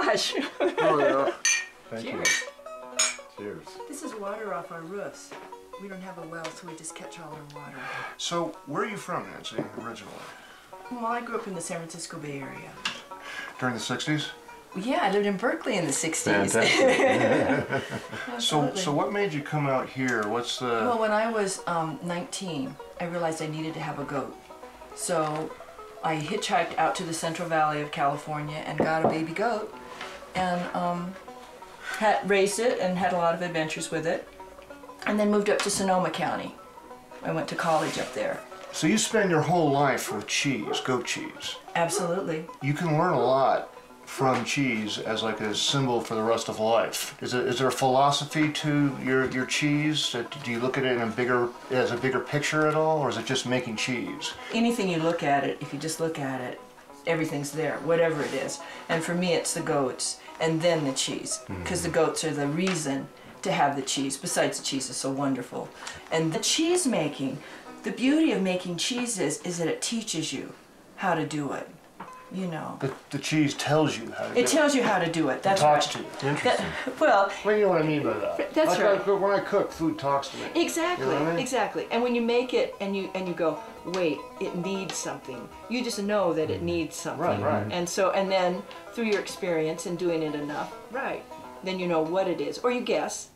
gosh. Oh, yeah. Thank Cheers. you. Cheers. This is water off our roofs. We don't have a well, so we just catch all our water. So, where are you from, Nancy, originally? Well, I grew up in the San Francisco Bay Area. During the 60s? Yeah, I lived in Berkeley in the 60s. So what made you come out here? What's the... Well, when I was 19, I realized I needed to have a goat. So I hitchhiked out to the Central Valley of California and got a baby goat and raised it and had a lot of adventures with it. And then moved up to Sonoma County. I went to college up there. So you spend your whole life with cheese, goat cheese. Absolutely. You can learn a lot from cheese as like a symbol for the rest of life. Is there a philosophy to your cheese? Do you look at it as a bigger picture at all, or is it just making cheese? Anything you look at it, if you just look at it, everything's there, whatever it is. And for me, it's the goats and then the cheese, because the goats are the reason to have the cheese, besides the cheese is so wonderful. And the cheese making, the beauty of making cheese is that it teaches you how to do it. You know. The cheese tells you how to do it. It tells you how to do it. That's right. It talks to you. Interesting. Well, you know what I mean by that. That's right. When I cook, food talks to me. Exactly, You know what I mean? exactly. And when you make it and you go, wait, it needs something. You just know that it needs something. Right. And then through your experience and doing it enough, right, then you know what it is, or you guess.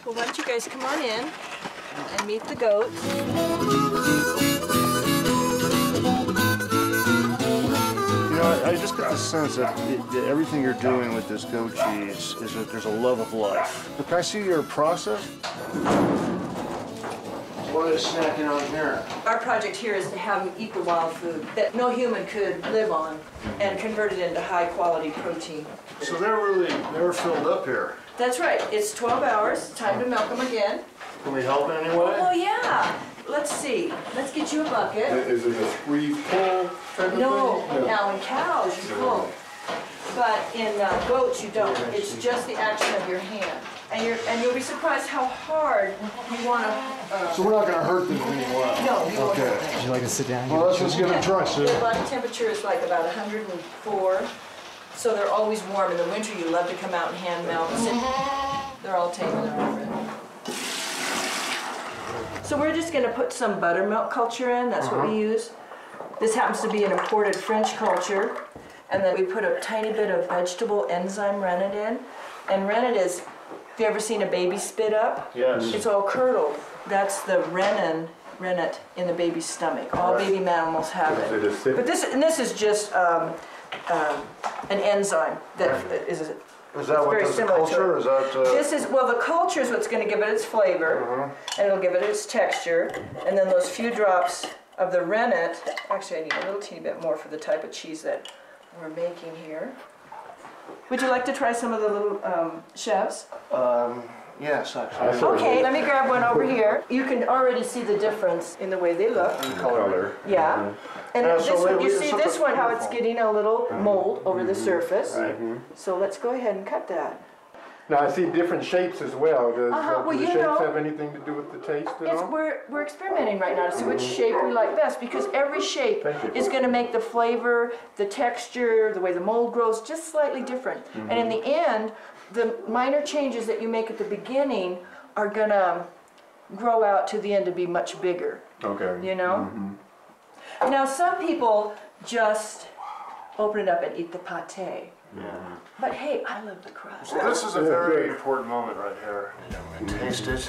Well, why don't you guys come on in and meet the goats. I just got the sense that everything you're doing with this goat cheese is that there's a love of life. But can I see your process? What is snacking on here? Our project here is to have you eat the wild food that no human could live on and convert it into high quality protein. So they're filled up here. That's right. It's 12 hours. Time to milk them again. Can we help in any way? Oh, yeah. Let's see. Let's get you a bucket. Is it a squeeze pull type of No. thing? Now in cows you pull, but in goats you don't. It's just the action of your hand, and you'll be surprised how hard you want to. So we're not going to hurt them in any way? No, you won't. Okay. hurt Would you like to sit down? Well, let's just give it a try, Sue. Their body temperature is like about 104, so they're always warm. In the winter you love to come out and hand milk. They're all taken over. So we're just going to put some buttermilk culture in. That's what we use. This happens to be an imported French culture. And then we put a tiny bit of vegetable enzyme rennet in. And rennet is, have you ever seen a baby spit up? Yes. It's all curdled. That's the rennet in the baby's stomach. All baby mammals have Is it it. acidic? But this is just an enzyme that is Is that what very does the similar to culture? it. Is that? This is, well, the culture is what's going to give it its flavor, and it'll give it its texture, and then those few drops of the rennet, actually I need a little teeny bit more for the type of cheese that we're making here. Would you like to try some of the little chefs? Yes, actually. Okay, let me grab one over here. You can already see the difference in the way they look. Color. Yeah. And Yeah, this so one, you it's see such a this one, how it's beautiful- getting a little mold over the surface. Right. So let's go ahead and cut that. Now I see different shapes as well. Does Well, do the you shapes know, have anything to do with the taste at all? We're experimenting right now to see which shape we like best, because every shape Thank you. is going to make the flavor, the texture, the way the mold grows just slightly different. And in the end, the minor changes that you make at the beginning are going to grow out to the end to be much bigger, Okay. you know? Now some people just open it up and eat the pâté. But hey, I love the crust. This is a very important moment right here. Taste it.